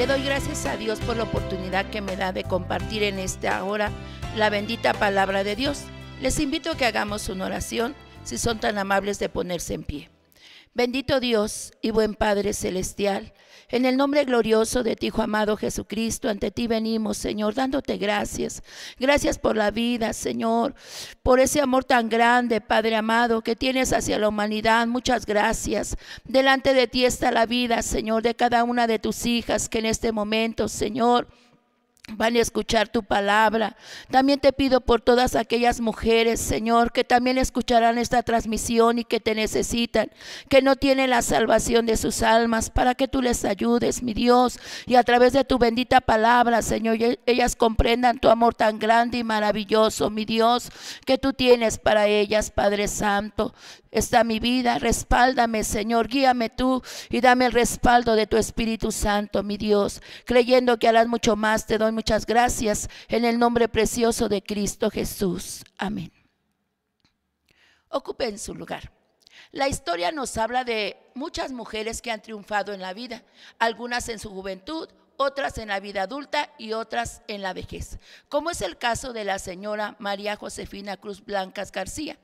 Le doy gracias a Dios por la oportunidad que me da de compartir en esta hora la bendita palabra de Dios. Les invito a que hagamos una oración, si son tan amables de ponerse en pie. Bendito Dios y buen Padre Celestial, en el nombre glorioso de tu Hijo amado Jesucristo, ante ti venimos, Señor, dándote gracias. Gracias por la vida, Señor, por ese amor tan grande, Padre amado, que tienes hacia la humanidad. Muchas gracias. Delante de ti está la vida, Señor, de cada una de tus hijas que en este momento, Señor, van a escuchar tu palabra. También te pido por todas aquellas mujeres, Señor, que también escucharán esta transmisión y que te necesitan, que no tienen la salvación de sus almas, para que tú les ayudes, mi Dios, y a través de tu bendita palabra, Señor, ellas comprendan tu amor tan grande y maravilloso, mi Dios, que tú tienes para ellas, Padre Santo. Está mi vida, respáldame, Señor, guíame tú y dame el respaldo de tu Espíritu Santo, mi Dios, creyendo que harás mucho más. Te doy muchas gracias en el nombre precioso de Cristo Jesús. Amén. Ocupen su lugar. La historia nos habla de muchas mujeres que han triunfado en la vida, algunas en su juventud, otras en la vida adulta y otras en la vejez, como es el caso de la señora María Josefina Cruz Blancas García,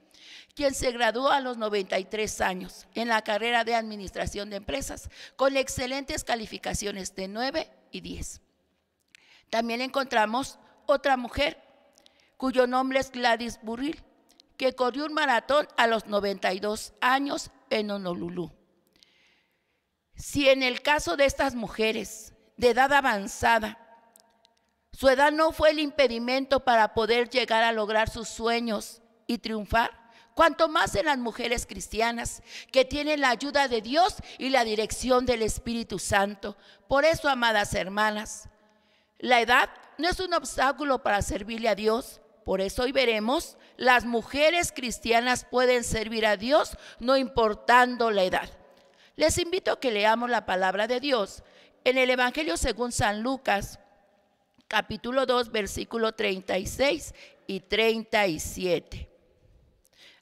quien se graduó a los 93 años en la carrera de Administración de Empresas, con excelentes calificaciones de 9 y 10. También encontramos otra mujer, cuyo nombre es Gladys Burril, que corrió un maratón a los 92 años en Honolulu. Si en el caso de estas mujeres de edad avanzada, su edad no fue el impedimento para poder llegar a lograr sus sueños y triunfar, cuanto más en las mujeres cristianas que tienen la ayuda de Dios y la dirección del Espíritu Santo. Por eso, amadas hermanas, la edad no es un obstáculo para servirle a Dios. Por eso hoy veremos, las mujeres cristianas pueden servir a Dios no importando la edad. Les invito a que leamos la palabra de Dios en el Evangelio según San Lucas, capítulo 2, versículo 36 y 37.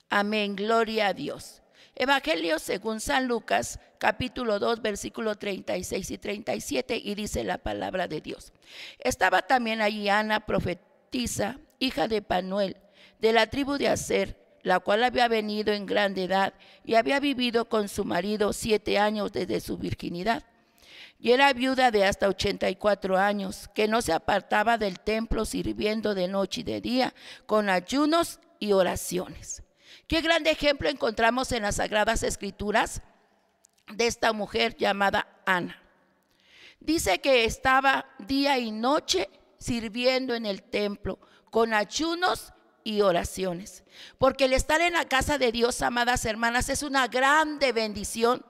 Amén, gloria a Dios. Evangelio según San Lucas, capítulo 2, versículo 36 y 37, y dice la palabra de Dios. Estaba también allí Ana, profetisa, hija de Panuel, de la tribu de Aser, la cual había venido en grande edad y había vivido con su marido 7 años desde su virginidad. Y era viuda de hasta 84 años, que no se apartaba del templo, sirviendo de noche y de día, con ayunos y oraciones. Qué grande ejemplo encontramos en las Sagradas Escrituras de esta mujer llamada Ana. Dice que estaba día y noche sirviendo en el templo con ayunos y oraciones. Porque el estar en la casa de Dios, amadas hermanas, es una grande bendición.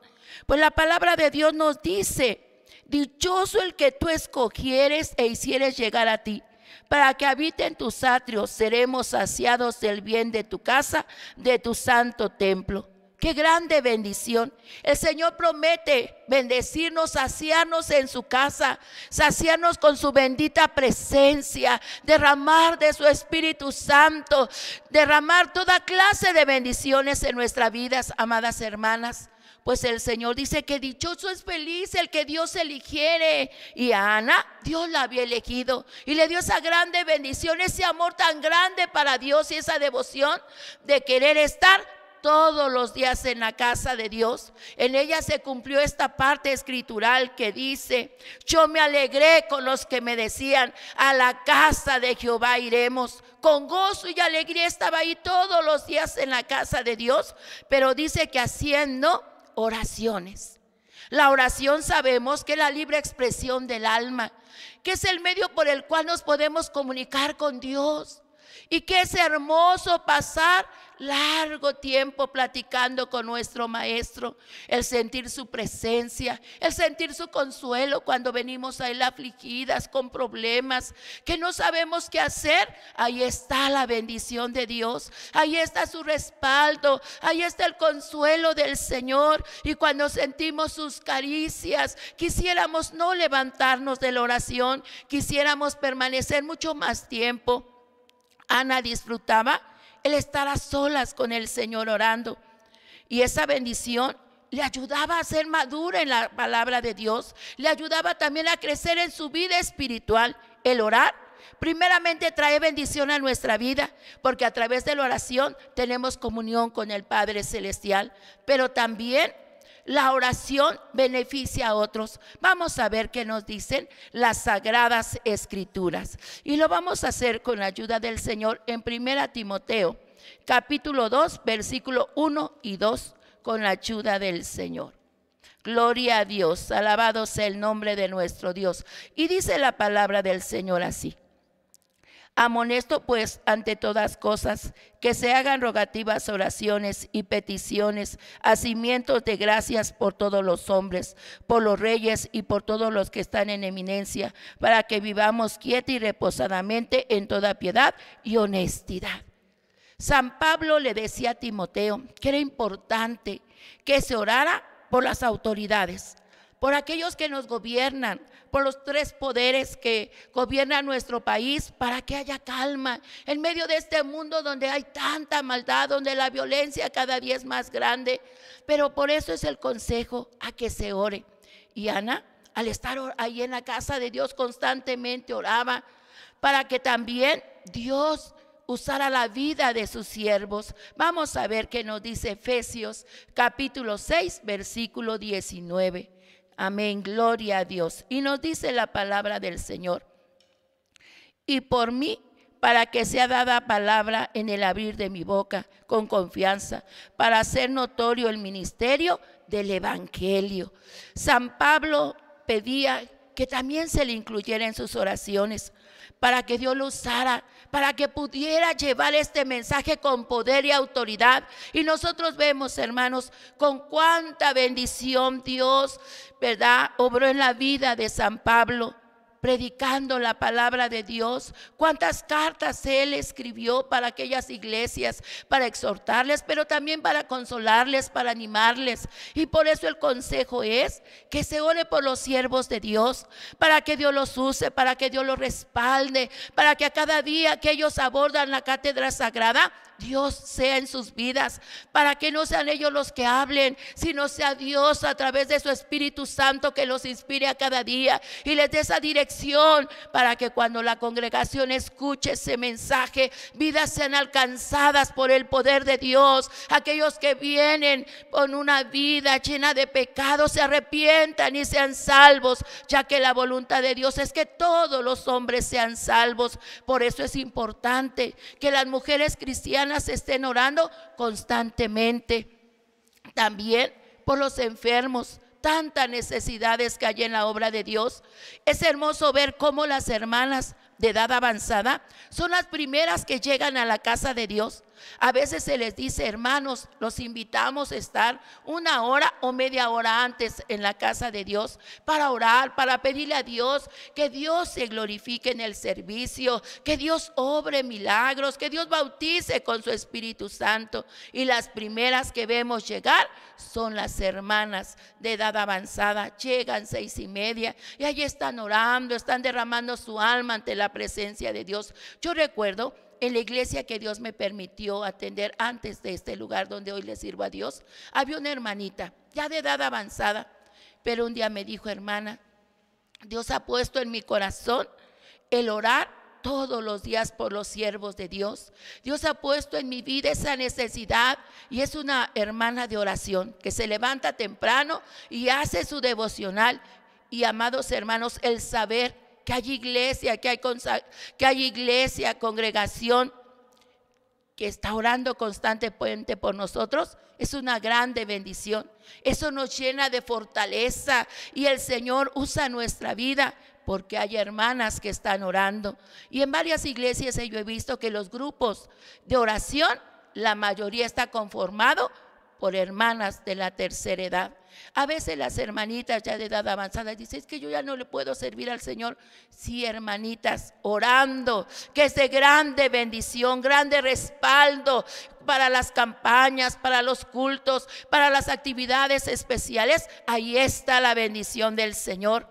Pues la palabra de Dios nos dice: dichoso el que tú escogieres e hicieres llegar a ti, para que habite en tus atrios. Seremos saciados del bien de tu casa, de tu santo templo. Qué grande bendición. El Señor promete bendecirnos, saciarnos en su casa, saciarnos con su bendita presencia, derramar de su Espíritu Santo, derramar toda clase de bendiciones en nuestras vidas, amadas hermanas. Pues el Señor dice que dichoso es feliz el que Dios eligiere. Y a Ana Dios la había elegido y le dio esa grande bendición, ese amor tan grande para Dios y esa devoción de querer estar todos los días en la casa de Dios. En ella se cumplió esta parte escritural que dice: yo me alegré con los que me decían, a la casa de Jehová iremos. Con gozo y alegría estaba ahí todos los días en la casa de Dios, pero dice que haciendo oraciones. La oración sabemos que es la libre expresión del alma, que es el medio por el cual nos podemos comunicar con Dios, y que es hermoso pasar largo tiempo platicando con nuestro Maestro, el sentir su presencia, el sentir su consuelo cuando venimos a Él afligidas, con problemas, que no sabemos qué hacer. Ahí está la bendición de Dios, ahí está su respaldo, ahí está el consuelo del Señor. Y cuando sentimos sus caricias, quisiéramos no levantarnos de la oración, quisiéramos permanecer mucho más tiempo. Ana disfrutaba el estar a solas con el Señor orando, y esa bendición le ayudaba a ser madura en la palabra de Dios, le ayudaba también a crecer en su vida espiritual. El orar primeramente trae bendición a nuestra vida, porque a través de la oración tenemos comunión con el Padre Celestial, pero también la oración beneficia a otros. Vamos a ver qué nos dicen las Sagradas Escrituras, y lo vamos a hacer con la ayuda del Señor en 1 Timoteo, capítulo 2, versículo 1 y 2, con la ayuda del Señor. Gloria a Dios, alabado sea el nombre de nuestro Dios. Y dice la palabra del Señor así: amonesto pues ante todas cosas que se hagan rogativas, oraciones y peticiones, hacimientos de gracias por todos los hombres, por los reyes y por todos los que están en eminencia, para que vivamos quieta y reposadamente en toda piedad y honestidad. San Pablo le decía a Timoteo que era importante que se orara por las autoridades, por aquellos que nos gobiernan, por los tres poderes que gobiernan nuestro país, para que haya calma en medio de este mundo donde hay tanta maldad, donde la violencia cada día es más grande. Pero por eso es el consejo, a que se ore. Y Ana, al estar ahí en la casa de Dios, constantemente oraba para que también Dios usara la vida de sus siervos. Vamos a ver qué nos dice Efesios capítulo 6, versículo 19. Amén, gloria a Dios. Y nos dice la palabra del Señor: y por mí, para que sea dada palabra en el abrir de mi boca con confianza, para hacer notorio el ministerio del evangelio. San Pablo pedía que también se le incluyera en sus oraciones, para que Dios lo usara, para que pudiera llevar este mensaje con poder y autoridad. Y nosotros vemos, hermanos, con cuánta bendición Dios, ¿verdad?, obró en la vida de San Pablo, predicando la palabra de Dios. Cuántas cartas él escribió para aquellas iglesias, para exhortarles, pero también para consolarles, para animarles. Y por eso el consejo es que se ore por los siervos de Dios, para que Dios los use, para que Dios los respalde, para que a cada día que ellos abordan la cátedra sagrada, Dios sea en sus vidas, para que no sean ellos los que hablen, sino sea Dios a través de su Espíritu Santo, que los inspire a cada día y les dé esa dirección, para que cuando la congregación escuche ese mensaje, vidas sean alcanzadas por el poder de Dios. Aquellos que vienen con una vida llena de pecados se arrepientan y sean salvos, ya que la voluntad de Dios es que todos los hombres sean salvos. Por eso es importante que las mujeres cristianas estén orando constantemente. También por los enfermos, tantas necesidades que hay en la obra de Dios. Es hermoso ver cómo las hermanas de edad avanzada son las primeras que llegan a la casa de Dios. A veces se les dice: hermanos, los invitamos a estar una hora o media hora antes en la casa de Dios para orar, para pedirle a Dios que Dios se glorifique en el servicio, que Dios obre milagros, que Dios bautice con su Espíritu Santo. Y las primeras que vemos llegar son las hermanas de edad avanzada. Llegan 6:30 y allí están orando, están derramando su alma ante la presencia de Dios. Yo recuerdo en la iglesia que Dios me permitió atender antes de este lugar donde hoy le sirvo a Dios, había una hermanita ya de edad avanzada, pero un día me dijo: hermana, Dios ha puesto en mi corazón el orar todos los días por los siervos de Dios. Dios ha puesto en mi vida esa necesidad, y es una hermana de oración que se levanta temprano y hace su devocional. Y amados hermanos, el saber que hay iglesia, que hay iglesia, congregación que está orando constantemente por nosotros, es una grande bendición. Eso nos llena de fortaleza, y el Señor usa nuestra vida porque hay hermanas que están orando. Y en varias iglesias yo he visto que los grupos de oración, la mayoría está conformado por hermanas de la tercera edad. A veces las hermanitas ya de edad avanzada dicen: es que yo ya no le puedo servir al Señor. Sí, hermanitas, orando, que es de grande bendición, grande respaldo para las campañas, para los cultos, para las actividades especiales. Ahí está la bendición del Señor.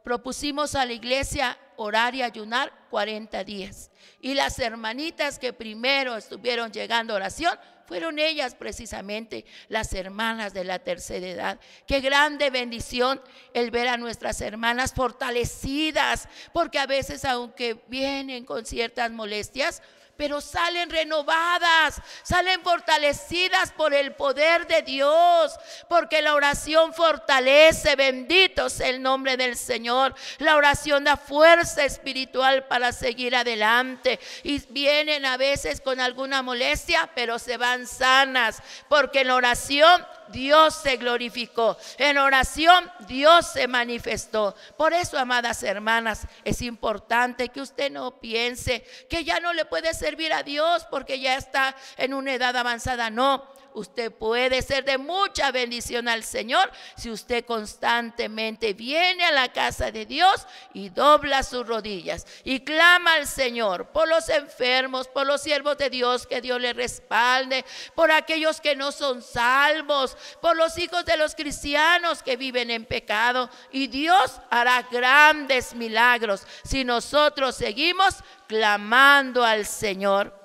Propusimos a la iglesia orar y ayunar 40 días. Y las hermanitas que primero estuvieron llegando a oración fueron ellas precisamente, las hermanas de la tercera edad. Qué grande bendición el ver a nuestras hermanas fortalecidas, porque a veces aunque vienen con ciertas molestias, pero salen renovadas, salen fortalecidas por el poder de Dios, porque la oración fortalece. Bendito sea el nombre del Señor. La oración da fuerza espiritual para seguir adelante, y vienen a veces con alguna molestia, pero se van sanas, porque en la oración Dios se glorificó, en oración Dios se manifestó. Por eso, amadas hermanas, es importante que usted no piense que ya no le puede servir a Dios porque ya está en una edad avanzada. No, usted puede ser de mucha bendición al Señor si usted constantemente viene a la casa de Dios y dobla sus rodillas y clama al Señor por los enfermos, por los siervos de Dios, que Dios les respalde, por aquellos que no son salvos, por los hijos de los cristianos que viven en pecado. Y Dios hará grandes milagros si nosotros seguimos clamando al Señor.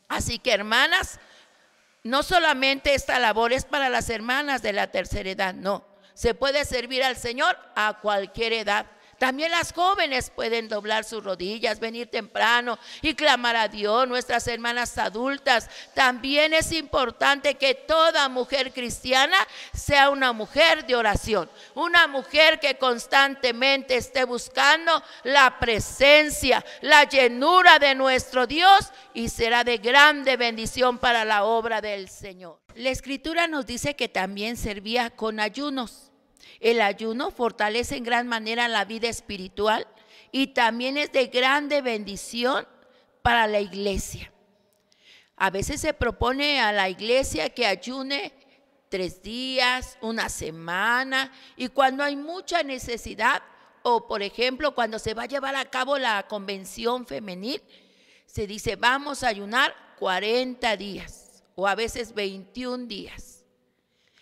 Así que, hermanas, no solamente esta labor es para las hermanas de la tercera edad, no. Se puede servir al Señor a cualquier edad. También las jóvenes pueden doblar sus rodillas, venir temprano y clamar a Dios. Nuestras hermanas adultas, también es importante que toda mujer cristiana sea una mujer de oración, una mujer que constantemente esté buscando la presencia, la llenura de nuestro Dios, y será de grande bendición para la obra del Señor. La Escritura nos dice que también servía con ayunos. El ayuno fortalece en gran manera la vida espiritual y también es de grande bendición para la iglesia. A veces se propone a la iglesia que ayune 3 días, una semana, y cuando hay mucha necesidad, o por ejemplo cuando se va a llevar a cabo la convención femenil, se dice vamos a ayunar 40 días o a veces 21 días.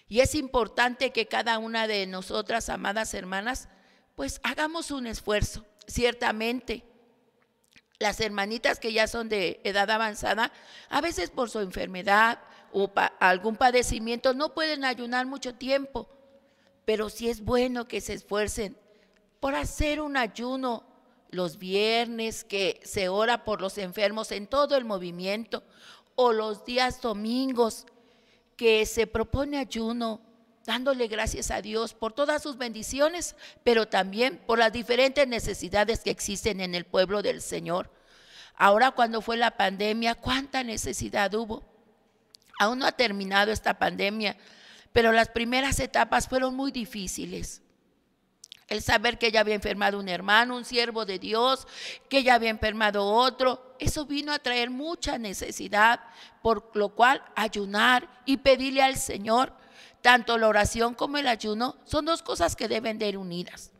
Y es importante que cada una de nosotras, amadas hermanas, pues hagamos un esfuerzo. Ciertamente, las hermanitas que ya son de edad avanzada, a veces por su enfermedad o algún padecimiento no pueden ayunar mucho tiempo, pero sí es bueno que se esfuercen por hacer un ayuno los viernes, que se ora por los enfermos en todo el movimiento, o los días domingos, que se propone ayuno, dándole gracias a Dios por todas sus bendiciones, pero también por las diferentes necesidades que existen en el pueblo del Señor. Ahora, cuando fue la pandemia, ¿cuánta necesidad hubo? Aún no ha terminado esta pandemia, pero las primeras etapas fueron muy difíciles. El saber que ya había enfermado un hermano, un siervo de Dios, que ya había enfermado otro, eso vino a traer mucha necesidad, por lo cual ayunar y pedirle al Señor. Tanto la oración como el ayuno son 2 cosas que deben de ir unidas.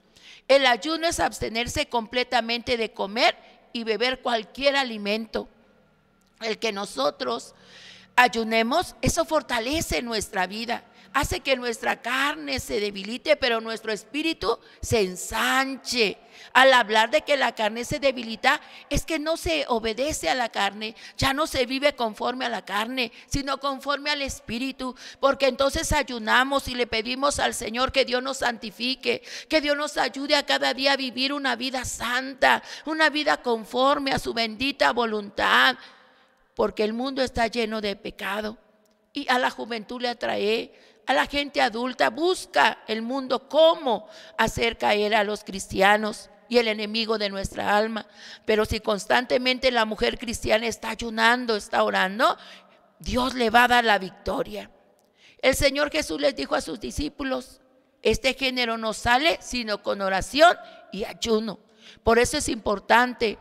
El ayuno es abstenerse completamente de comer y beber cualquier alimento. El que nosotros ayunemos, eso fortalece nuestra vida, hace que nuestra carne se debilite, pero nuestro espíritu se ensanche. Al hablar de que la carne se debilita, es que no se obedece a la carne, ya no se vive conforme a la carne, sino conforme al espíritu, porque entonces ayunamos y le pedimos al Señor que Dios nos santifique, que Dios nos ayude a cada día a vivir una vida santa, una vida conforme a su bendita voluntad, porque el mundo está lleno de pecado y a la juventud le atrae. A la gente adulta busca el mundo cómo hacer caer a los cristianos y el enemigo de nuestra alma. Pero si constantemente la mujer cristiana está ayunando, está orando, Dios le va a dar la victoria. El Señor Jesús les dijo a sus discípulos, este género no sale sino con oración y ayuno. Por eso es importante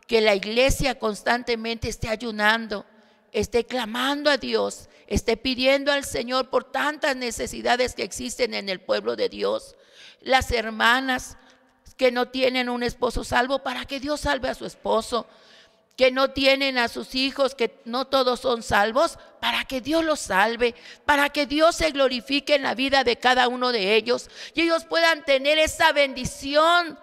que la iglesia constantemente esté ayunando, esté clamando a Dios, esté pidiendo al Señor por tantas necesidades que existen en el pueblo de Dios. Las hermanas que no tienen un esposo salvo, para que Dios salve a su esposo. Que no tienen a sus hijos, que no todos son salvos, para que Dios los salve, para que Dios se glorifique en la vida de cada uno de ellos y ellos puedan tener esa bendición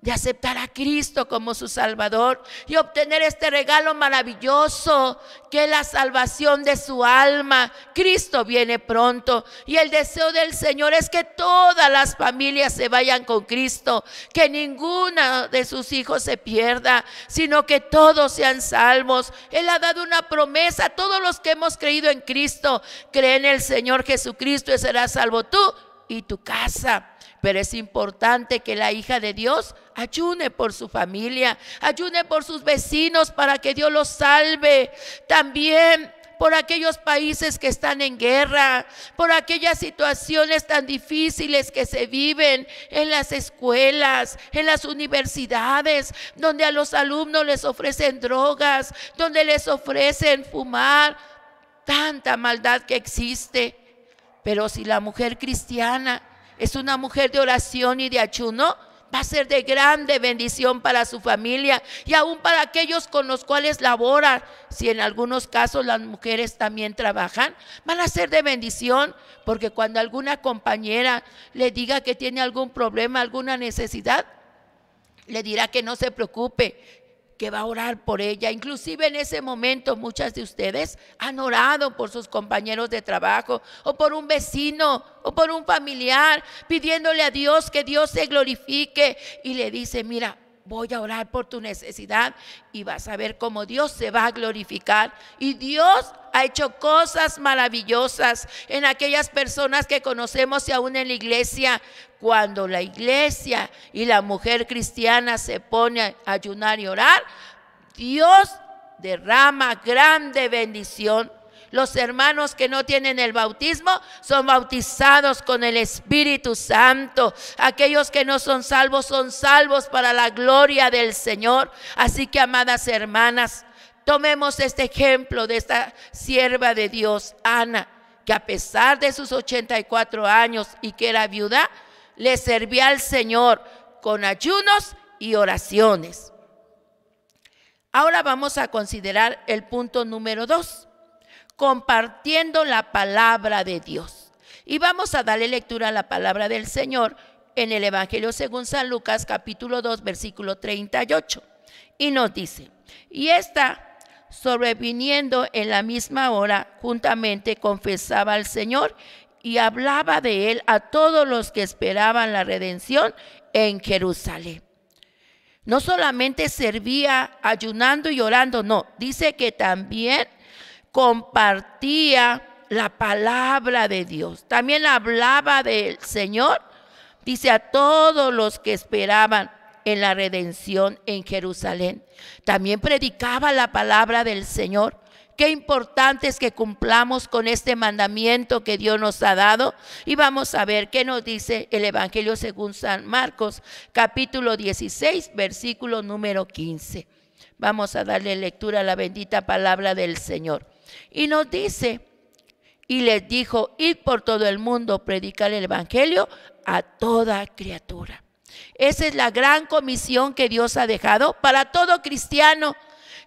de aceptar a Cristo como su Salvador y obtener este regalo maravilloso que es la salvación de su alma. Cristo viene pronto y el deseo del Señor es que todas las familias se vayan con Cristo, que ninguno de sus hijos se pierda, sino que todos sean salvos. Él ha dado una promesa a todos los que hemos creído en Cristo: cree en el Señor Jesucristo y serás salvo tú y tu casa. Pero es importante que la hija de Dios ayune por su familia, ayune por sus vecinos para que Dios los salve. También por aquellos países que están en guerra, por aquellas situaciones tan difíciles que se viven en las escuelas, en las universidades, donde a los alumnos les ofrecen drogas, donde les ofrecen fumar, tanta maldad que existe. Pero si la mujer cristiana es una mujer de oración y de ayuno, va a ser de grande bendición para su familia y aún para aquellos con los cuales labora. Si en algunos casos las mujeres también trabajan, van a ser de bendición, porque cuando alguna compañera le diga que tiene algún problema, alguna necesidad, le dirá que no se preocupe, que va a orar por ella. Inclusive en ese momento muchas de ustedes han orado por sus compañeros de trabajo o por un vecino o por un familiar, pidiéndole a Dios que Dios se glorifique, y le dice: mira, voy a orar por tu necesidad, y vas a ver cómo Dios se va a glorificar. Y Dios ha hecho cosas maravillosas en aquellas personas que conocemos y aún en la iglesia. Cuando la iglesia y la mujer cristiana se pone a ayunar y orar, Dios derrama grande bendición. Los hermanos que no tienen el bautismo son bautizados con el Espíritu Santo. Aquellos que no son salvos para la gloria del Señor. Así que, amadas hermanas, tomemos este ejemplo de esta sierva de Dios, Ana, que a pesar de sus 84 años y que era viuda, le servía al Señor con ayunos y oraciones. Ahora vamos a considerar el punto número 2. Compartiendo la palabra de Dios. Y vamos a darle lectura a la palabra del Señor en el Evangelio según San Lucas, capítulo 2, versículo 38. Y nos dice: y esta, sobreviniendo en la misma hora, juntamente confesaba al Señor y hablaba de él a todos los que esperaban la redención en Jerusalén. No solamente servía ayunando y orando, no, dice que también compartía la palabra de Dios. También hablaba del Señor, dice, a todos los que esperaban en la redención en Jerusalén. También predicaba la palabra del Señor. Qué importante es que cumplamos con este mandamiento que Dios nos ha dado. Y vamos a ver qué nos dice el Evangelio según San Marcos, capítulo 16, versículo número 15. Vamos a darle lectura a la bendita palabra del Señor. Y nos dice: y les dijo: id por todo el mundo, predicar el Evangelio a toda criatura. Esa es la gran comisión que Dios ha dejado para todo cristiano,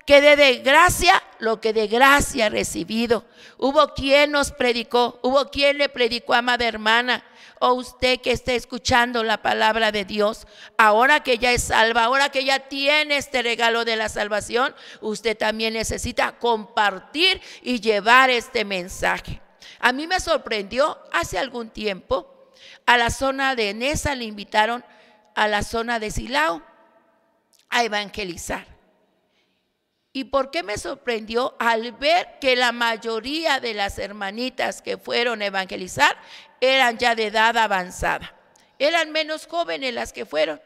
que dé de gracia lo que de gracia ha recibido. Hubo quien nos predicó, hubo quien le predicó, amada hermana, o usted que esté escuchando la palabra de Dios, ahora que ya es salva, ahora que ya tiene este regalo de la salvación, usted también necesita compartir y llevar este mensaje. A mí me sorprendió hace algún tiempo, a la zona de Nesa le invitaron a la zona de Silao a evangelizar. ¿Y por qué me sorprendió? Al ver que la mayoría de las hermanitas que fueron a evangelizar eran ya de edad avanzada. Eran menos jóvenes las que fueron,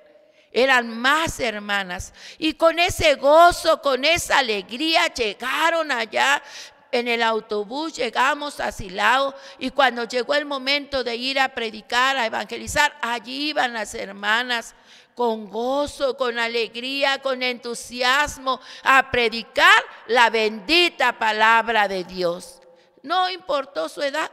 eran más hermanas. Y con ese gozo, con esa alegría llegaron allá. En el autobús llegamos a Silao, y cuando llegó el momento de ir a predicar, a evangelizar, allí iban las hermanas con gozo, con alegría, con entusiasmo a predicar la bendita palabra de Dios. No importó su edad.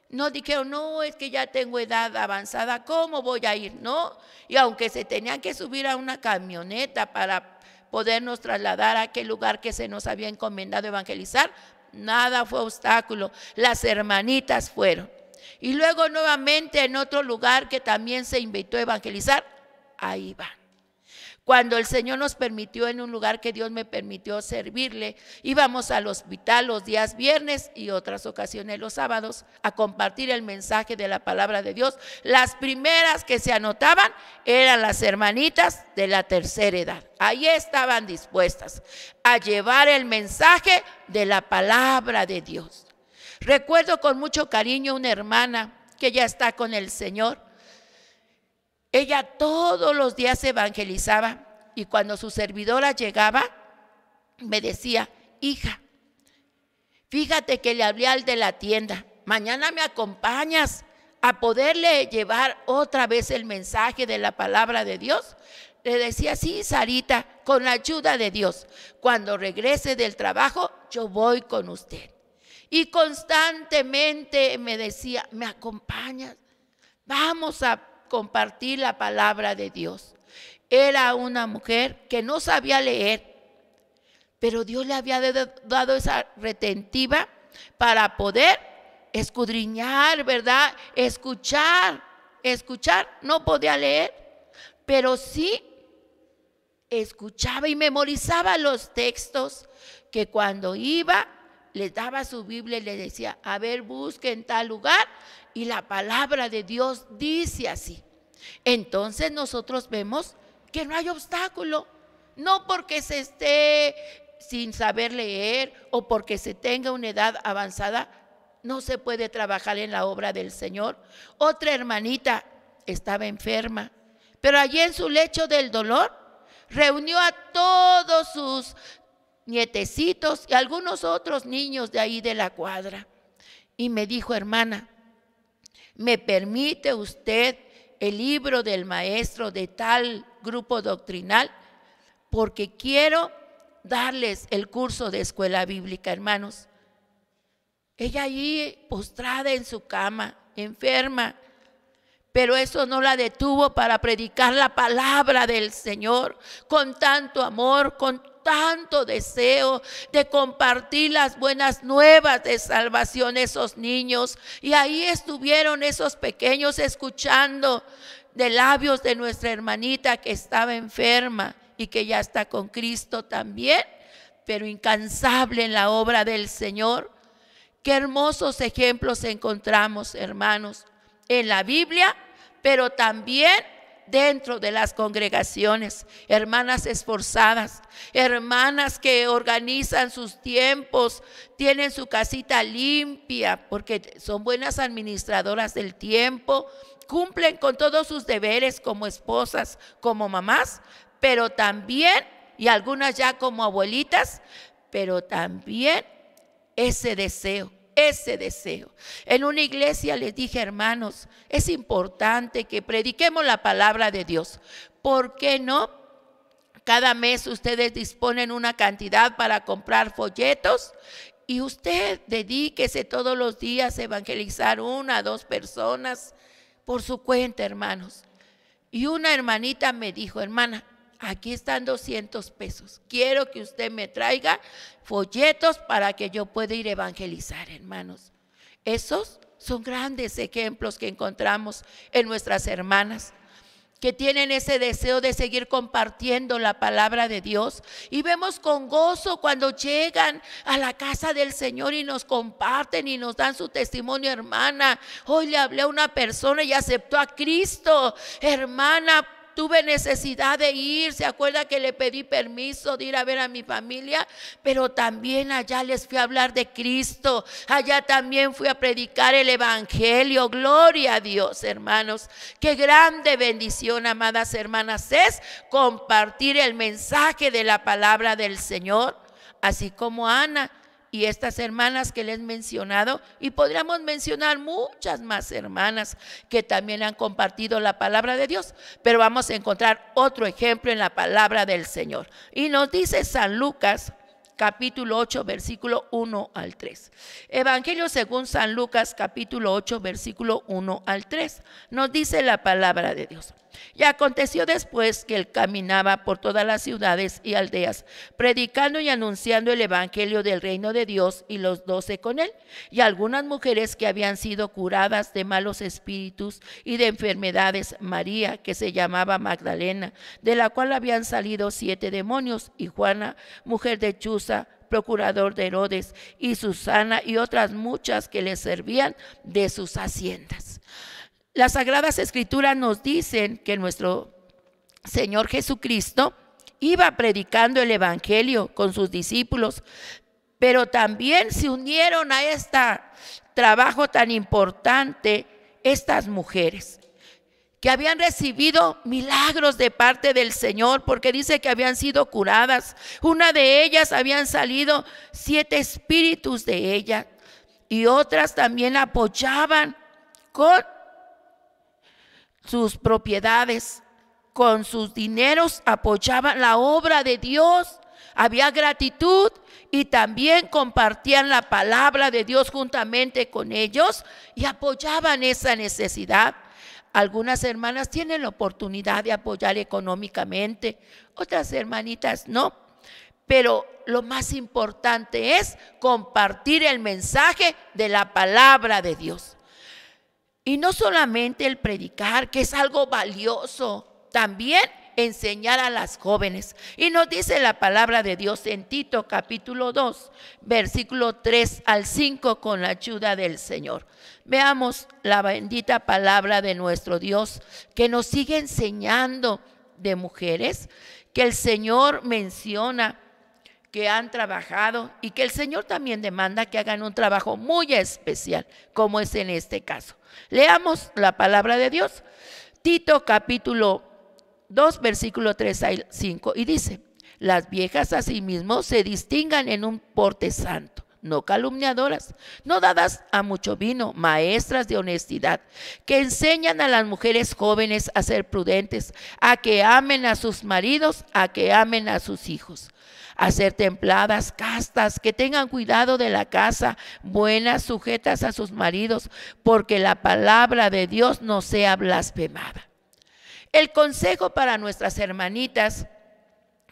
No dijeron: no, es que ya tengo edad avanzada, ¿cómo voy a ir? No, y aunque se tenían que subir a una camioneta para podernos trasladar a aquel lugar que se nos había encomendado evangelizar, nada fue obstáculo. Las hermanitas fueron. Y luego nuevamente en otro lugar que también se invitó a evangelizar, ahí van. Cuando el Señor nos permitió, en un lugar que Dios me permitió servirle, íbamos al hospital los días viernes y otras ocasiones los sábados a compartir el mensaje de la palabra de Dios. Las primeras que se anotaban eran las hermanitas de la tercera edad. Ahí estaban dispuestas a llevar el mensaje de la palabra de Dios. Recuerdo con mucho cariño una hermana que ya está con el Señor. Ella todos los días evangelizaba y cuando su servidora llegaba, me decía: hija, fíjate que le hablé al de la tienda, mañana me acompañas a poderle llevar otra vez el mensaje de la palabra de Dios. Le decía: sí, Sarita, con la ayuda de Dios, cuando regrese del trabajo yo voy con usted. Y constantemente me decía: me acompañas, vamos a compartir la palabra de Dios. Era una mujer que no sabía leer, pero Dios le había dado esa retentiva para poder escudriñar, ¿verdad? Escuchar, no podía leer, pero sí escuchaba y memorizaba los textos, que cuando iba les daba su Biblia y le decía: a ver, busque en tal lugar y la palabra de Dios dice así. Entonces nosotros vemos que no hay obstáculo, no porque se esté sin saber leer o porque se tenga una edad avanzada, no se puede trabajar en la obra del Señor. Otra hermanita estaba enferma, pero allí en su lecho del dolor reunió a todos sus nietecitos y algunos otros niños de ahí de la cuadra y me dijo: hermana, ¿me permite usted el libro del maestro de tal grupo doctrinal? Porque quiero darles el curso de escuela bíblica, hermanos. Ella allí postrada en su cama, enferma, pero eso no la detuvo para predicar la palabra del Señor con tanto amor, con tanto deseo de compartir las buenas nuevas de salvación a esos niños. Y ahí estuvieron esos pequeños escuchando de labios de nuestra hermanita que estaba enferma y que ya está con Cristo también, pero incansable en la obra del Señor. Qué hermosos ejemplos encontramos, hermanos, en la Biblia, pero también dentro de las congregaciones. Hermanas esforzadas, hermanas que organizan sus tiempos, tienen su casita limpia porque son buenas administradoras del tiempo, cumplen con todos sus deberes como esposas, como mamás, pero también, y algunas ya como abuelitas, pero también ese deseo. En una iglesia les dije: hermanos, es importante que prediquemos la palabra de Dios. ¿Por qué no? Cada mes ustedes disponen una cantidad para comprar folletos y usted dedíquese todos los días a evangelizar 1 o 2 personas por su cuenta, hermanos. Y una hermanita me dijo: hermana, aquí están 200 pesos. Quiero que usted me traiga folletos para que yo pueda ir a evangelizar, hermanos. Esos son grandes ejemplos que encontramos en nuestras hermanas, que tienen ese deseo de seguir compartiendo la palabra de Dios. Y vemos con gozo cuando llegan a la casa del Señor y nos comparten y nos dan su testimonio: hermana, hoy le hablé a una persona y aceptó a Cristo. Hermana, tuve necesidad de ir, se acuerda que le pedí permiso de ir a ver a mi familia, pero también allá les fui a hablar de Cristo, allá también fui a predicar el evangelio. Gloria a Dios, hermanos. Qué grande bendición, amadas hermanas, es compartir el mensaje de la palabra del Señor, así como Ana y estas hermanas que les he mencionado, y podríamos mencionar muchas más hermanas que también han compartido la palabra de Dios, pero vamos a encontrar otro ejemplo en la palabra del Señor. Y nos dice San Lucas capítulo 8 versículo 1 al 3. Evangelio según San Lucas capítulo 8 versículo 1 al 3. Nos dice la palabra de Dios: Y aconteció después que él caminaba por todas las ciudades y aldeas, predicando y anunciando el evangelio del reino de Dios, y los 12 con él, y algunas mujeres que habían sido curadas de malos espíritus y de enfermedades, María, que se llamaba Magdalena, de la cual habían salido 7 demonios, y Juana, mujer de Chuza, procurador de Herodes, y Susana, y otras muchas que le servían de sus haciendas. Las Sagradas Escrituras nos dicen que nuestro Señor Jesucristo iba predicando el evangelio con sus discípulos, pero también se unieron a este trabajo tan importante estas mujeres que habían recibido milagros de parte del Señor, porque dice que habían sido curadas. Una de ellas habían salido 7 espíritus de ella, y otras también apoyaban con sus propiedades, con sus dineros, apoyaban la obra de Dios. Había gratitud y también compartían la palabra de Dios juntamente con ellos y apoyaban esa necesidad. Algunas hermanas tienen la oportunidad de apoyar económicamente, otras hermanitas no. Pero lo más importante es compartir el mensaje de la palabra de Dios. Y no solamente el predicar, que es algo valioso, también enseñar a las jóvenes. Y nos dice la palabra de Dios en Tito capítulo 2, versículo 3 al 5, con la ayuda del Señor. Veamos la bendita palabra de nuestro Dios, que nos sigue enseñando de mujeres que el Señor menciona que han trabajado, y que el Señor también demanda que hagan un trabajo muy especial, como es en este caso. Leamos la palabra de Dios, Tito capítulo 2, versículo 3 al 5, y dice: las viejas asimismo se distingan en un porte santo, no calumniadoras, no dadas a mucho vino, maestras de honestidad, que enseñan a las mujeres jóvenes a ser prudentes, a que amen a sus maridos, a que amen a sus hijos, a ser templadas, castas, que tengan cuidado de la casa, buenas, sujetas a sus maridos, porque la palabra de Dios no sea blasfemada. El consejo para nuestras hermanitas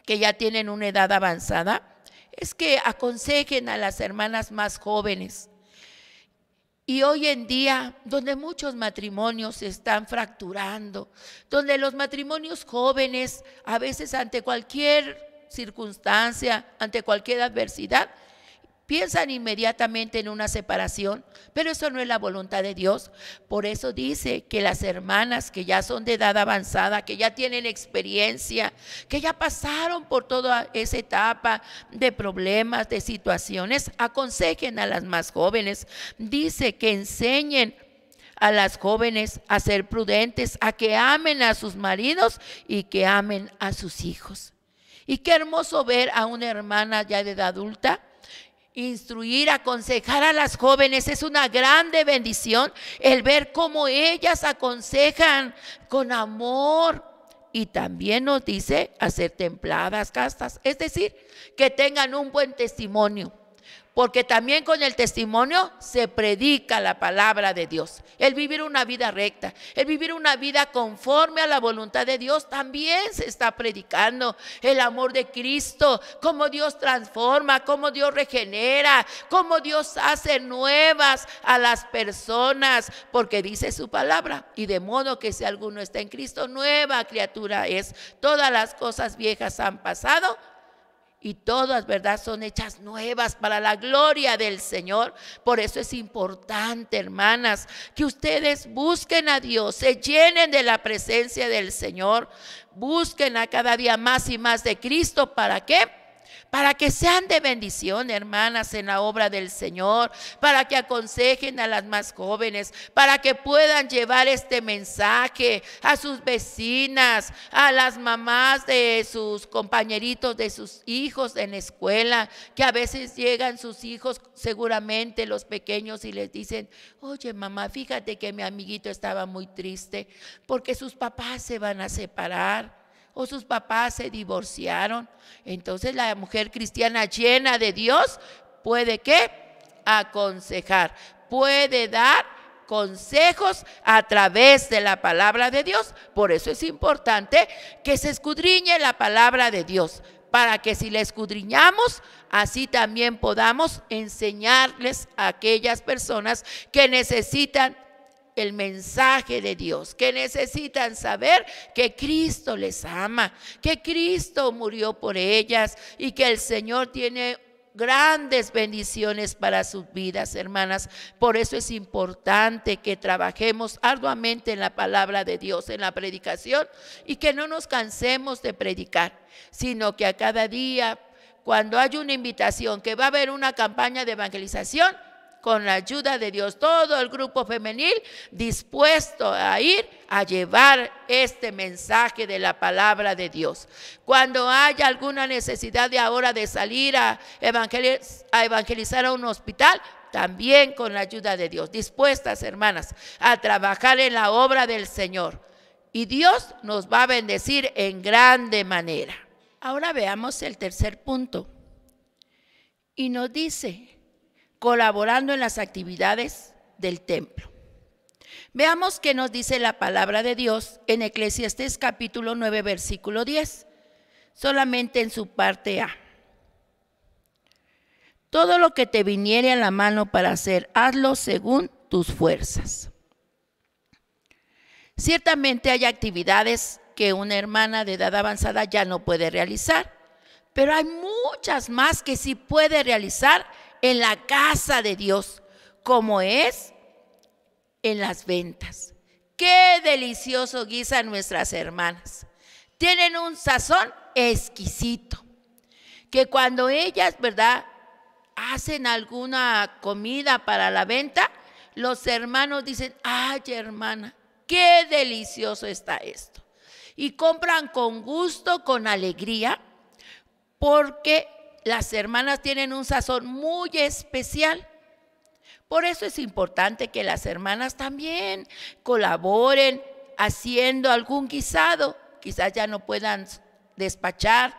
que ya tienen una edad avanzada es que aconsejen a las hermanas más jóvenes. Y hoy en día, donde muchos matrimonios se están fracturando, donde los matrimonios jóvenes a veces ante cualquier circunstancia, ante cualquier adversidad, piensan inmediatamente en una separación, pero eso no es la voluntad de Dios. Por eso dice que las hermanas que ya son de edad avanzada, que ya tienen experiencia, que ya pasaron por toda esa etapa de problemas, de situaciones, aconsejen a las más jóvenes. Dice que enseñen a las jóvenes a ser prudentes, a que amen a sus maridos y que amen a sus hijos. Y qué hermoso ver a una hermana ya de edad adulta instruir, aconsejar a las jóvenes. Es una grande bendición el ver cómo ellas aconsejan con amor. Y también nos dice a ser templadas, castas, es decir, que tengan un buen testimonio. Porque también con el testimonio se predica la palabra de Dios. El vivir una vida recta, el vivir una vida conforme a la voluntad de Dios, también se está predicando el amor de Cristo, cómo Dios transforma, cómo Dios regenera, cómo Dios hace nuevas a las personas, porque dice su palabra: y de modo que si alguno está en Cristo, nueva criatura es. Todas las cosas viejas han pasado y todas, ¿verdad?, son hechas nuevas para la gloria del Señor. Por eso es importante, hermanas, que ustedes busquen a Dios, se llenen de la presencia del Señor, busquen a cada día más y más de Cristo. ¿Para qué? Para que sean de bendición, hermanas, en la obra del Señor, para que aconsejen a las más jóvenes, para que puedan llevar este mensaje a sus vecinas, a las mamás de sus compañeritos, de sus hijos en la escuela, que a veces llegan sus hijos, seguramente los pequeños, y les dicen: oye, mamá, fíjate que mi amiguito estaba muy triste porque sus papás se van a separar, o sus papás se divorciaron. Entonces la mujer cristiana llena de Dios puede, ¿qué?, aconsejar, puede dar consejos a través de la palabra de Dios. Por eso es importante que se escudriñe la palabra de Dios, para que si la escudriñamos, así también podamos enseñarles a aquellas personas que necesitan el mensaje de Dios, que necesitan saber que Cristo les ama, que Cristo murió por ellas y que el Señor tiene grandes bendiciones para sus vidas, hermanas. Por eso es importante que trabajemos arduamente en la palabra de Dios, en la predicación, y que no nos cansemos de predicar, sino que a cada día, cuando hay una invitación, que va a haber una campaña de evangelización, con la ayuda de Dios, todo el grupo femenil dispuesto a ir a llevar este mensaje de la palabra de Dios. Cuando haya alguna necesidad de ahora de salir a evangelizar a un hospital, también con la ayuda de Dios, dispuestas, hermanas, a trabajar en la obra del Señor. Y Dios nos va a bendecir en grande manera. Ahora veamos el tercer punto. Y nos dice: colaborando en las actividades del templo. Veamos qué nos dice la palabra de Dios en Eclesiastés capítulo 9, versículo 10, solamente en su parte A. Todo lo que te viniere a la mano para hacer, hazlo según tus fuerzas. Ciertamente hay actividades que una hermana de edad avanzada ya no puede realizar, pero hay muchas más que sí puede realizar en la casa de Dios, como es en las ventas. Qué delicioso guisan nuestras hermanas. Tienen un sazón exquisito, que cuando ellas, ¿verdad?, hacen alguna comida para la venta, los hermanos dicen: ay, hermana, qué delicioso está esto. Y compran con gusto, con alegría, porque las hermanas tienen un sazón muy especial. Por eso es importante que las hermanas también colaboren haciendo algún guisado. Quizás ya no puedan despachar,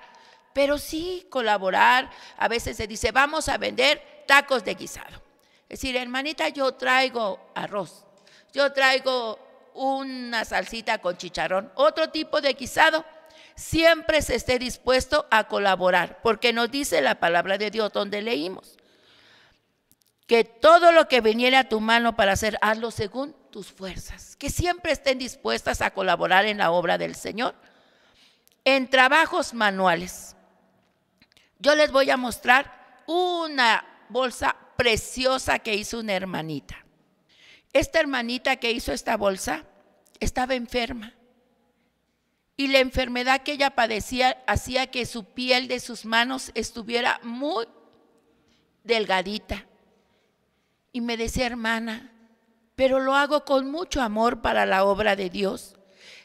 pero sí colaborar. A veces se dice: vamos a vender tacos de guisado. Es decir, hermanita, yo traigo arroz, yo traigo una salsita con chicharrón, otro tipo de guisado. Siempre se esté dispuesto a colaborar, porque nos dice la palabra de Dios donde leímos que todo lo que viniera a tu mano para hacer, hazlo según tus fuerzas. Que siempre estén dispuestas a colaborar en la obra del Señor. En trabajos manuales, yo les voy a mostrar una bolsa preciosa que hizo una hermanita. Esta hermanita que hizo esta bolsa estaba enferma. Y la enfermedad que ella padecía hacía que su piel de sus manos estuviera muy delgadita. Y me decía: hermana, pero lo hago con mucho amor para la obra de Dios.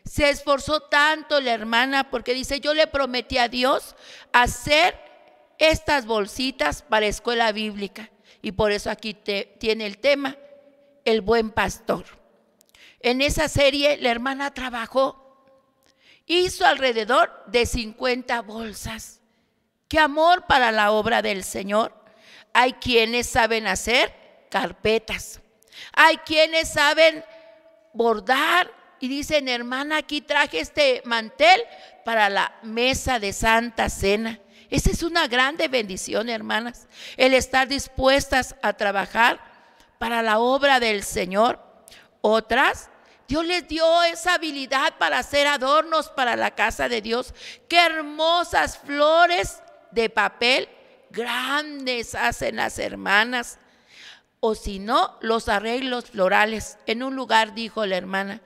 Se esforzó tanto la hermana porque dice: yo le prometí a Dios hacer estas bolsitas para escuela bíblica. Y por eso aquí tiene el tema, el buen pastor. En esa serie la hermana trabajó. Hizo alrededor de 50 bolsas. ¡Qué amor para la obra del Señor! Hay quienes saben hacer carpetas. Hay quienes saben bordar y dicen: hermana, aquí traje este mantel para la mesa de Santa Cena. Esa es una grande bendición, hermanas, el estar dispuestas a trabajar para la obra del Señor. Otras, Dios les dio esa habilidad para hacer adornos para la casa de Dios. Qué hermosas flores de papel grandes hacen las hermanas. O si no, los arreglos florales. En un lugar dijo la hermana: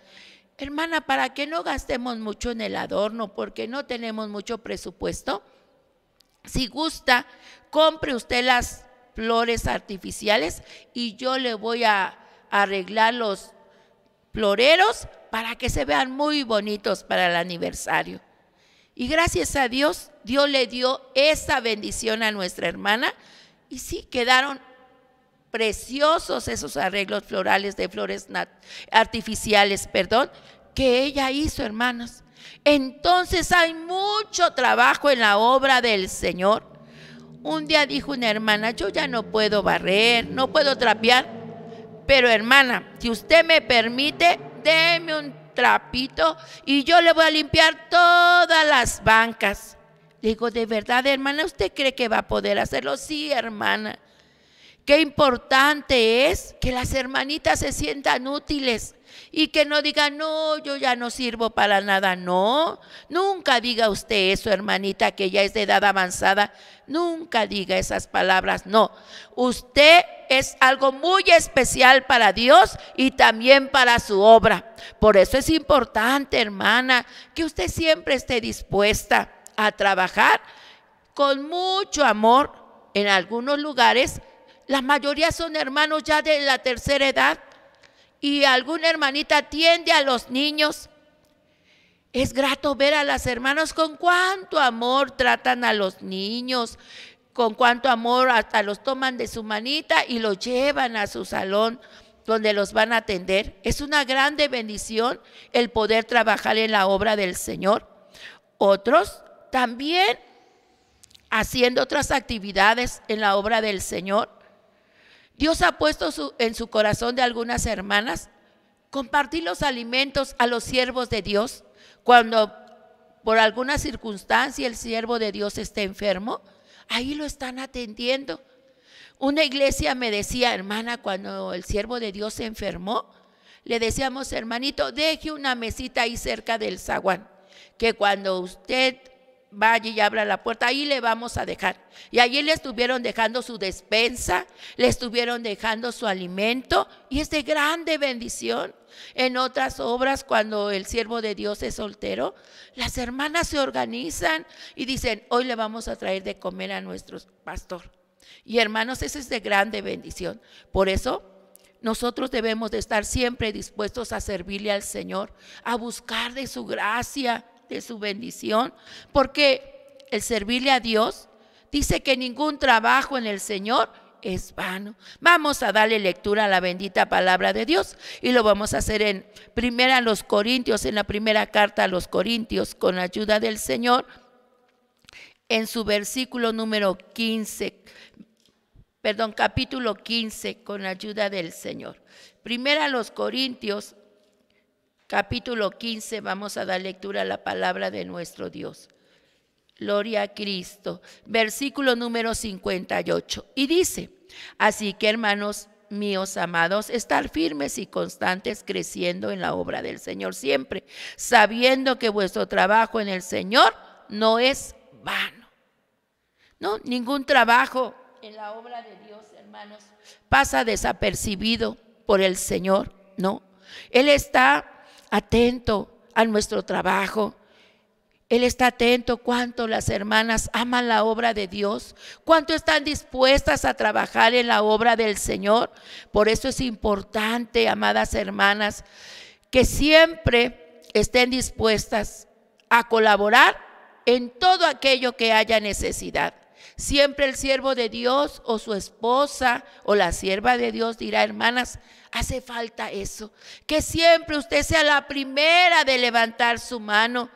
hermana, para que no gastemos mucho en el adorno, porque no tenemos mucho presupuesto, si gusta, compre usted las flores artificiales y yo le voy a arreglar los floreros para que se vean muy bonitos para el aniversario. Y gracias a Dios, Dios le dio esa bendición a nuestra hermana, y sí, quedaron preciosos esos arreglos florales de flores artificiales, que ella hizo, hermanas. Entonces hay mucho trabajo en la obra del Señor. Un día dijo una hermana: yo ya no puedo barrer, no puedo trapear, pero hermana, si usted me permite, deme un trapito y yo le voy a limpiar todas las bancas. Le digo, ¿de verdad, hermana, usted cree que va a poder hacerlo? Sí, hermana. Qué importante es que las hermanitas se sientan útiles y que no digan, no, yo ya no sirvo para nada. No, nunca diga usted eso, hermanita, que ya es de edad avanzada. Nunca diga esas palabras, no. Usted es algo muy especial para Dios y también para su obra. Por eso es importante, hermana, que usted siempre esté dispuesta a trabajar con mucho amor. En algunos lugares la mayoría son hermanos ya de la tercera edad y alguna hermanita atiende a los niños. Es grato ver a las hermanas con cuánto amor tratan a los niños, con cuánto amor hasta los toman de su manita y los llevan a su salón donde los van a atender. Es una grande bendición el poder trabajar en la obra del Señor. Otros también haciendo otras actividades en la obra del Señor. Dios ha puesto en su corazón de algunas hermanas compartir los alimentos a los siervos de Dios. Cuando por alguna circunstancia el siervo de Dios esté enfermo, ahí lo están atendiendo. Una iglesia me decía, hermana, cuando el siervo de Dios se enfermó, le decíamos, hermanito, deje una mesita ahí cerca del zaguán, que cuando usted vaya y abra la puerta, ahí le vamos a dejar. Y allí le estuvieron dejando su despensa, le estuvieron dejando su alimento, y es de grande bendición. En otras obras, cuando el siervo de Dios es soltero, las hermanas se organizan y dicen, hoy le vamos a traer de comer a nuestro pastor. Y hermanos, eso es de grande bendición. Por eso nosotros debemos de estar siempre dispuestos a servirle al Señor, a buscar de su gracia, de su bendición, porque el servirle a Dios dice que ningún trabajo en el Señor es vano. Vamos a darle lectura a la bendita palabra de Dios y lo vamos a hacer en primera los Corintios, en la primera carta a los Corintios, con ayuda del Señor, en su versículo número 15, capítulo 15, con ayuda del Señor. Primera los Corintios, capítulo 15, vamos a dar lectura a la palabra de nuestro Dios. Gloria a Cristo. Versículo número 58. Y dice, así que hermanos míos amados, estar firmes y constantes creciendo en la obra del Señor siempre, sabiendo que vuestro trabajo en el Señor no es vano. No, ningún trabajo en la obra de Dios, hermanos, pasa desapercibido por el Señor, no. Él está atento a nuestro trabajo. Él está atento cuánto las hermanas aman la obra de Dios, cuánto están dispuestas a trabajar en la obra del Señor. Por eso es importante, amadas hermanas, que siempre estén dispuestas a colaborar en todo aquello que haya necesidad. Siempre el siervo de Dios o su esposa o la sierva de Dios dirá, hermanas, hace falta eso, que siempre usted sea la primera de levantar su mano.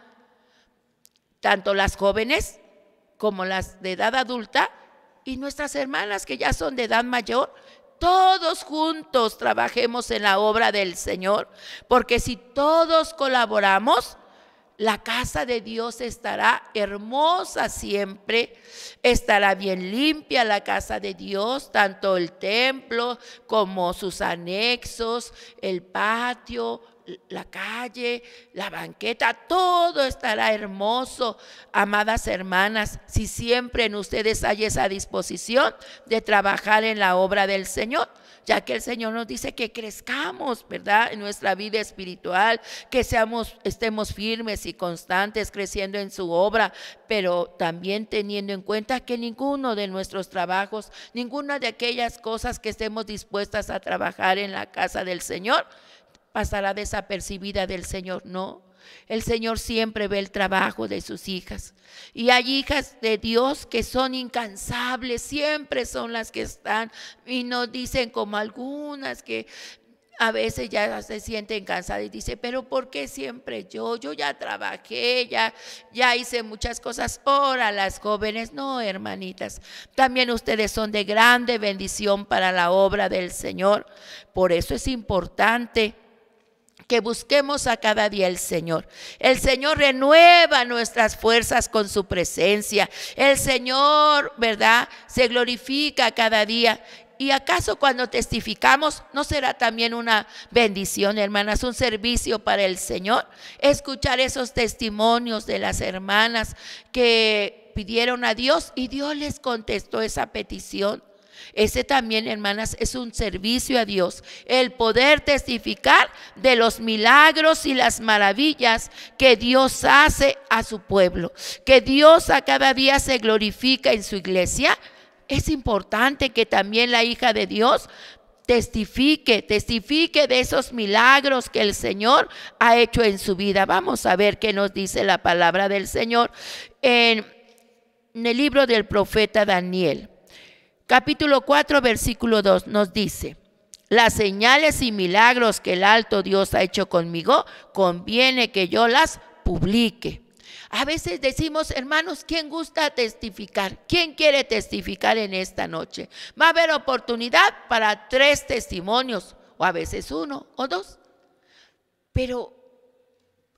Tanto las jóvenes como las de edad adulta y nuestras hermanas que ya son de edad mayor, todos juntos trabajemos en la obra del Señor, porque si todos colaboramos, la casa de Dios estará hermosa siempre, estará bien limpia la casa de Dios, tanto el templo como sus anexos, el patio, la calle, la banqueta, todo estará hermoso, amadas hermanas, si siempre en ustedes hay esa disposición de trabajar en la obra del Señor, ya que el Señor nos dice que crezcamos, ¿verdad?, en nuestra vida espiritual, que estemos firmes y constantes creciendo en su obra, pero también teniendo en cuenta que ninguno de nuestros trabajos, ninguna de aquellas cosas que estemos dispuestas a trabajar en la casa del Señor, pasará desapercibida del Señor. No, el Señor siempre ve el trabajo de sus hijas. Y hay hijas de Dios que son incansables, siempre son las que están y no dicen como algunas que a veces ya se sienten cansadas y dicen, pero ¿por qué siempre yo? Yo ya trabajé, ya hice muchas cosas. Ahora las jóvenes, no, hermanitas, también ustedes son de grande bendición para la obra del Señor. Por eso es importante que busquemos a cada día el Señor. El Señor renueva nuestras fuerzas con su presencia. El Señor, ¿verdad?, se glorifica cada día. ¿Y acaso cuando testificamos no será también una bendición, hermanas, un servicio para el Señor? Escuchar esos testimonios de las hermanas que pidieron a Dios y Dios les contestó esa petición. Ese también, hermanas, es un servicio a Dios, el poder testificar de los milagros y las maravillas que Dios hace a su pueblo, que Dios a cada día se glorifica en su iglesia. Es importante que también la hija de Dios testifique de esos milagros que el Señor ha hecho en su vida. Vamos a ver qué nos dice la palabra del Señor en el libro del profeta Daniel. Capítulo 4, versículo 2 nos dice: las señales y milagros que el alto Dios ha hecho conmigo, conviene que yo las publique. A veces decimos, hermanos, ¿quién gusta testificar? ¿Quién quiere testificar en esta noche? Va a haber oportunidad para 3 testimonios, o a veces 1 o 2. Pero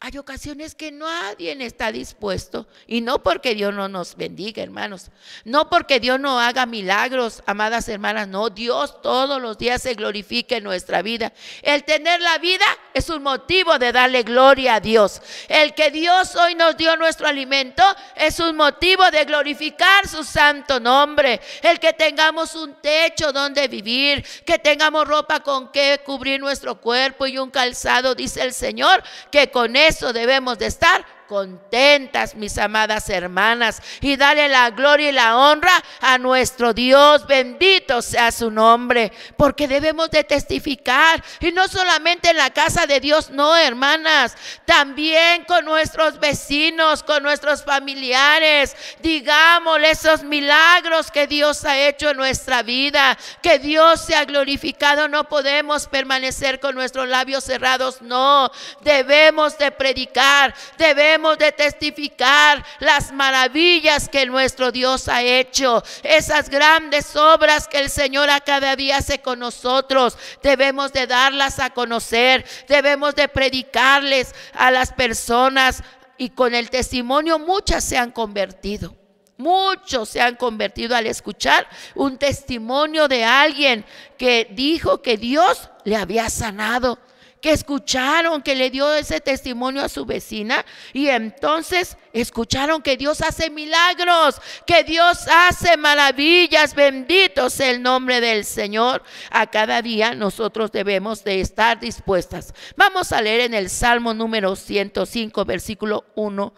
hay ocasiones que nadie está dispuesto, y no porque Dios no nos bendiga, hermanos, no porque Dios no haga milagros, amadas hermanas, no, Dios todos los días se glorifica en nuestra vida. El tener la vida es un motivo de darle gloria a Dios. El que Dios hoy nos dio nuestro alimento es un motivo de glorificar su santo nombre. El que tengamos un techo donde vivir, que tengamos ropa con que cubrir nuestro cuerpo y un calzado, dice el Señor, que con eso debemos de estar contentas, mis amadas hermanas, y darle la gloria y la honra a nuestro Dios. Bendito sea su nombre, porque debemos de testificar, y no solamente en la casa de Dios, no, hermanas, también con nuestros vecinos, con nuestros familiares. Digámosle esos milagros que Dios ha hecho en nuestra vida, que Dios se ha glorificado. No podemos permanecer con nuestros labios cerrados, no, debemos de predicar, debemos de testificar las maravillas que nuestro Dios ha hecho, esas grandes obras que el Señor a cada día hace con nosotros. Debemos de darlas a conocer, debemos de predicarles a las personas, y con el testimonio muchas se han convertido. Muchos se han convertido al escuchar un testimonio de alguien que dijo que Dios le había sanado, que escucharon que le dio ese testimonio a su vecina, y entonces escucharon que Dios hace milagros, que Dios hace maravillas. Bendito sea el nombre del Señor. A cada día nosotros debemos de estar dispuestas. Vamos a leer en el Salmo número 105, versículo 1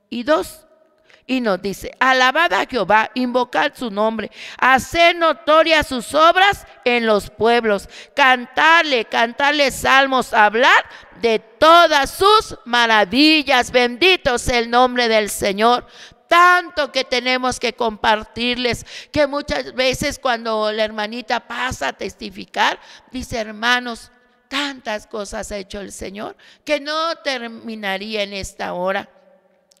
y 2. Y nos dice: alabad a Jehová, invocad su nombre, hacer notorias sus obras en los pueblos, cantarle salmos, hablar de todas sus maravillas. Bendito sea el nombre del Señor. Tanto que tenemos que compartirles, que muchas veces cuando la hermanita pasa a testificar, dice: hermanos, tantas cosas ha hecho el Señor, que no terminaría en esta hora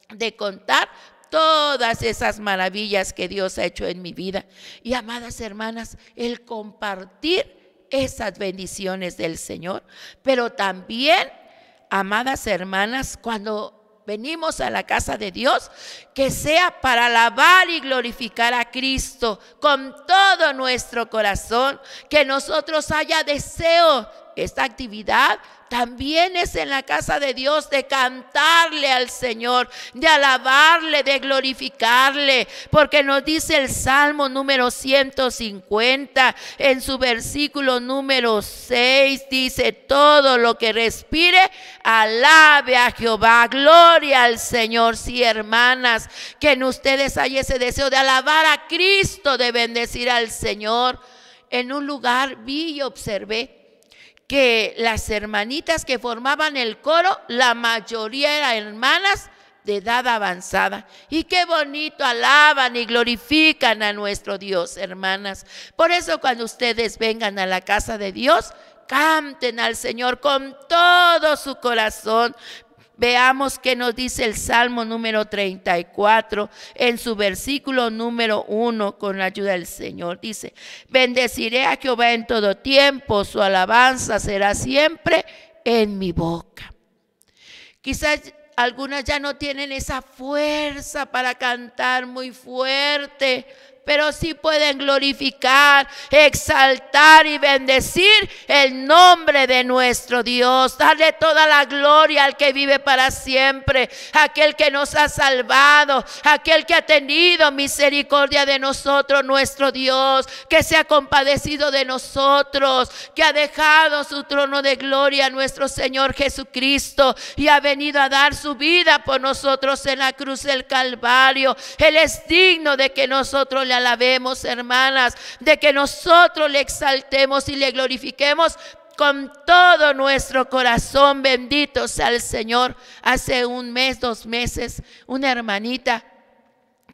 de contar todas esas maravillas que Dios ha hecho en mi vida. Y amadas hermanas, el compartir esas bendiciones del Señor, pero también, amadas hermanas, cuando venimos a la casa de Dios, que sea para alabar y glorificar a Cristo con todo nuestro corazón, que nosotros haya deseo. Esta actividad también es en la casa de Dios, de cantarle al Señor, de alabarle, de glorificarle, porque nos dice el Salmo número 150 en su versículo número 6, dice: todo lo que respire, alabe a Jehová, gloria al Señor. Sí, hermanas, que en ustedes hay ese deseo de alabar a Cristo, de bendecir al Señor. En un lugar vi y observé que las hermanitas que formaban el coro, la mayoría eran hermanas de edad avanzada, y qué bonito alaban y glorifican a nuestro Dios, hermanas. Por eso cuando ustedes vengan a la casa de Dios, canten al Señor con todo su corazón. Veamos qué nos dice el Salmo número 34 en su versículo número 1 con la ayuda del Señor. Dice: bendeciré a Jehová en todo tiempo, su alabanza será siempre en mi boca. Quizás algunas ya no tienen esa fuerza para cantar muy fuerte, pero sí pueden glorificar, exaltar y bendecir el nombre de nuestro Dios. Darle toda la gloria al que vive para siempre, aquel que nos ha salvado, aquel que ha tenido misericordia de nosotros, nuestro Dios, que se ha compadecido de nosotros, que ha dejado su trono de gloria a nuestro Señor Jesucristo y ha venido a dar su vida por nosotros en la cruz del Calvario. Él es digno de que nosotros le alabemos, hermanas, de que nosotros le exaltemos y le glorifiquemos con todo nuestro corazón. Bendito sea el Señor. Hace un mes, 2 meses, una hermanita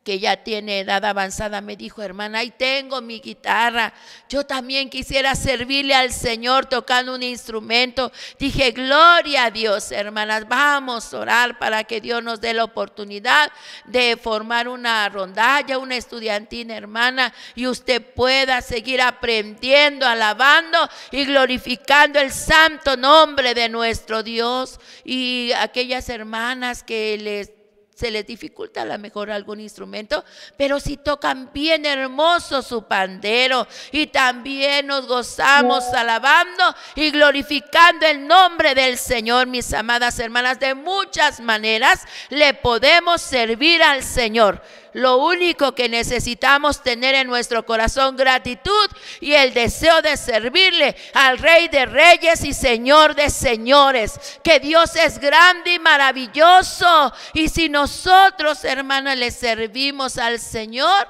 que ya tiene edad avanzada me dijo: hermana, ahí tengo mi guitarra, yo también quisiera servirle al Señor tocando un instrumento. Dije: gloria a Dios, hermanas, vamos a orar para que Dios nos dé la oportunidad de formar una rondalla, una estudiantina, hermana, y usted pueda seguir aprendiendo, alabando y glorificando el santo nombre de nuestro Dios. Y aquellas hermanas que se les dificulta a lo mejor algún instrumento, pero si tocan bien hermoso su pandero, y también nos gozamos alabando y glorificando el nombre del Señor. Mis amadas hermanas, de muchas maneras le podemos servir al Señor. Lo único que necesitamos tener en nuestro corazón gratitud y el deseo de servirle al Rey de Reyes y Señor de Señores, que Dios es grande y maravilloso. Y si nosotros, hermanas, le servimos al Señor,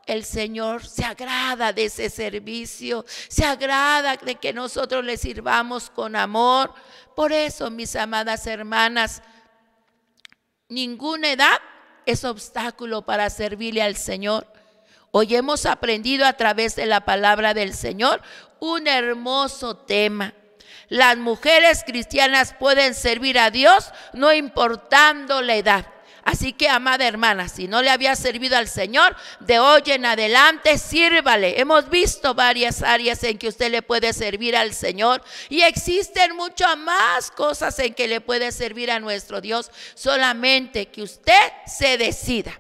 el Señor se agrada de ese servicio, se agrada de que nosotros le sirvamos con amor. Por eso, mis amadas hermanas, ninguna edad es obstáculo para servirle al Señor. Hoy hemos aprendido a través de la palabra del Señor un hermoso tema. Las mujeres cristianas pueden servir a Dios no importando la edad. Así que, amada hermana, si no le había servido al Señor, de hoy en adelante sírvale. Hemos visto varias áreas en que usted le puede servir al Señor, y existen muchas más cosas en que le puede servir a nuestro Dios. Solamente que usted se decida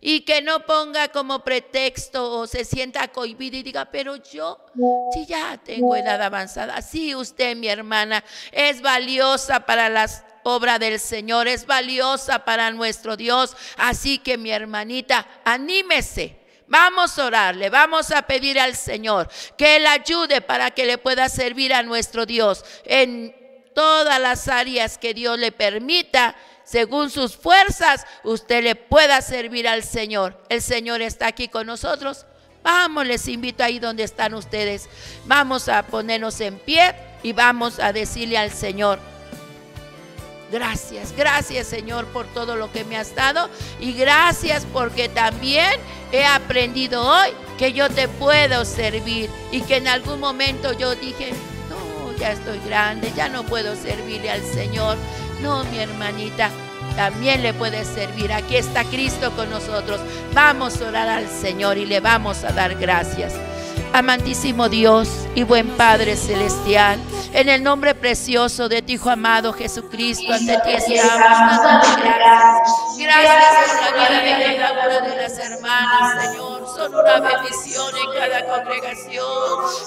y que no ponga como pretexto o se sienta cohibido y diga: pero yo, si ya tengo edad avanzada. Sí, usted, mi hermana, es valiosa para las obra del Señor, es valiosa para nuestro Dios. Así que, mi hermanita, anímese. Vamos a orarle, vamos a pedir al Señor que Él ayude para que le pueda servir a nuestro Dios en todas las áreas que Dios le permita. Según sus fuerzas, usted le pueda servir al Señor. El Señor está aquí con nosotros. Vamos, les invito ahí donde están ustedes. Vamos a ponernos en pie y vamos a decirle al Señor: gracias, gracias, Señor, por todo lo que me has dado, y gracias porque también he aprendido hoy que yo te puedo servir, y que en algún momento yo dije: no, ya estoy grande, ya no puedo servirle al Señor. No, mi hermanita, también le puedes servir. Aquí está Cristo con nosotros. Vamos a orar al Señor y le vamos a dar gracias. Amantísimo Dios y buen Padre celestial, en el nombre precioso de tu Hijo amado Jesucristo, ante ti estamos dando gracias. Gracias por la vida de cada una de las hermanas, Señor. Son una bendición en cada congregación.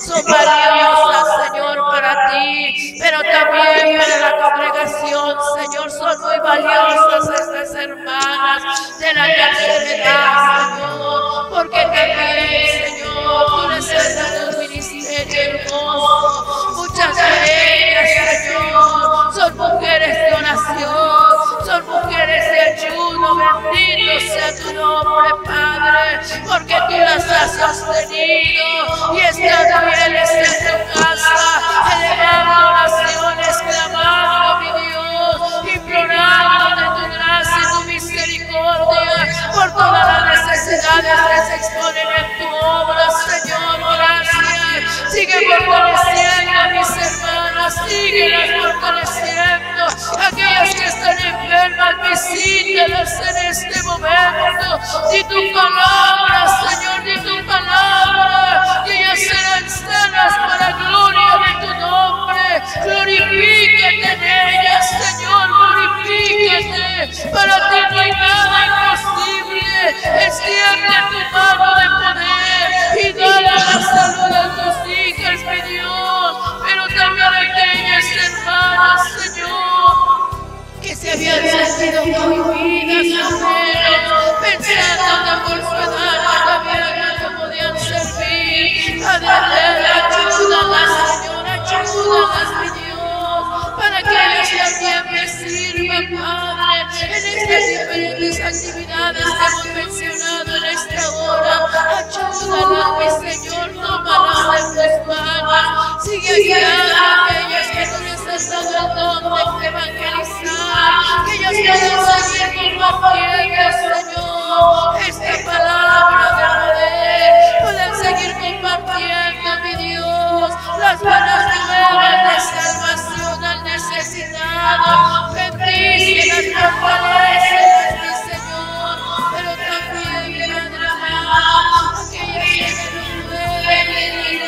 Son valiosas, Señor, para ti, pero también para la congregación, Señor. Son muy valiosas estas hermanas de la tercera edad, Señor, porque también, Señor, tú les has dado un ministerio hermoso. Muchas de ellas, Señor, son mujeres de oración, son mujeres de ayuno. Bendito sea tu nombre, Padre, porque tú las has sostenido y están fieles en tu casa, elevando oraciones, clamando, mi Dios, implorando de tu gracia y tu misericordia por todas las necesidades que se exponen en tu obra, Señor. Gracias. Sigue fortaleciendo síguelas fortaleciendo. Aquellas que están enfermas, visítalas en este momento. Di tu palabra, Señor, di tu palabra, y ellas serán sanas para gloria de tu nombre. Glorifícate en ellas, Señor, glorifícate. Para ti no hay nada imposible. Extiende tu mano de poder y dale la salud a tus hijas, mi Dios, pero también a aquellas hermanas, Señor, que se habían sentido cohibidas, pensando por su edad todavía no podían servir. Padre, ayúdalas, Señor, ayúdalas, mi Dios, para que ellas también me sirvan, Padre, en estas diferentes actividades que hemos mencionado en esta hora. Ayúdalas, mi Señor, tómalas de tus manos. Sigue guiando a aquellas que no les has dado el don de evangelizar, que ellas puedan seguir compartiendo, Señor, esta palabra de poder, puedan seguir compartiendo, mi Dios, las buenas nuevas de salvación al necesitado. Bendícelas, fortalecelas, mi Señor, pero también, Padre amado, aquellas que no pueden ir,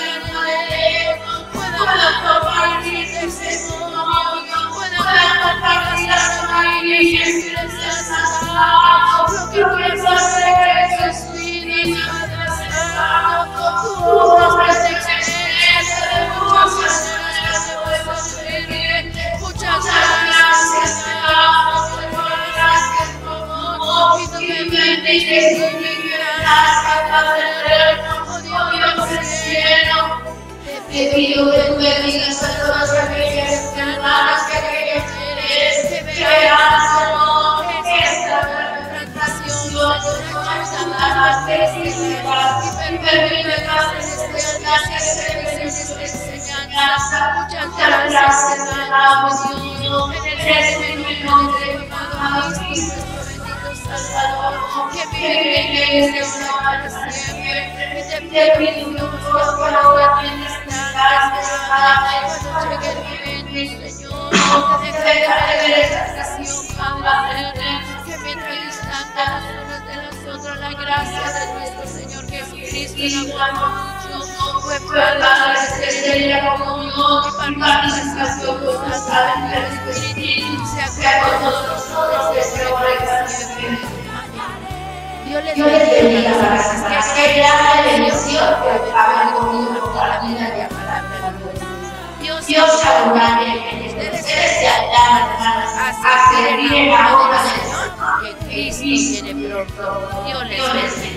puedan compartir testimonio, puedan compartir las maravillas que tú les has dado, lo que tú has hecho en sus vidas, Padre Santo. Tu obra es excelente de muchas maneras que podemos servirte. Muchas gracias, Señor, y tú me bendices, mi gracia, Padre. Oh Dios del cielo, te pido que tú bendigas a todas aquellas hermanas que vean, Señor, esta transmisión, ayúdalas a bendecirlas y permítelas en esta enseñanza. Muchas gracias, hermano Dios, en el nombre de mi amado Cristo, nuestro bendito Salvador, que vive y es para siempre. Y te pido, Dios, que ahora en el instante, cuando llegue el momento, Señor, deja de ver esta sesión, Padre eterno, que mientras el instante las unas de las otras, la gracia de nuestro Señor Jesucristo, el amor mucho, fue para la comunión y participación constante del Espíritu, sea con nosotros desde ahora y siempre. Dios les bendiga las gracias que ella bendición que haga conmigo para la vida de la palabra de Dios. Dios abundante, ustedes se ayudan a servir en la obra del Señor, que Cristo viene pronto. Dios les bendiga.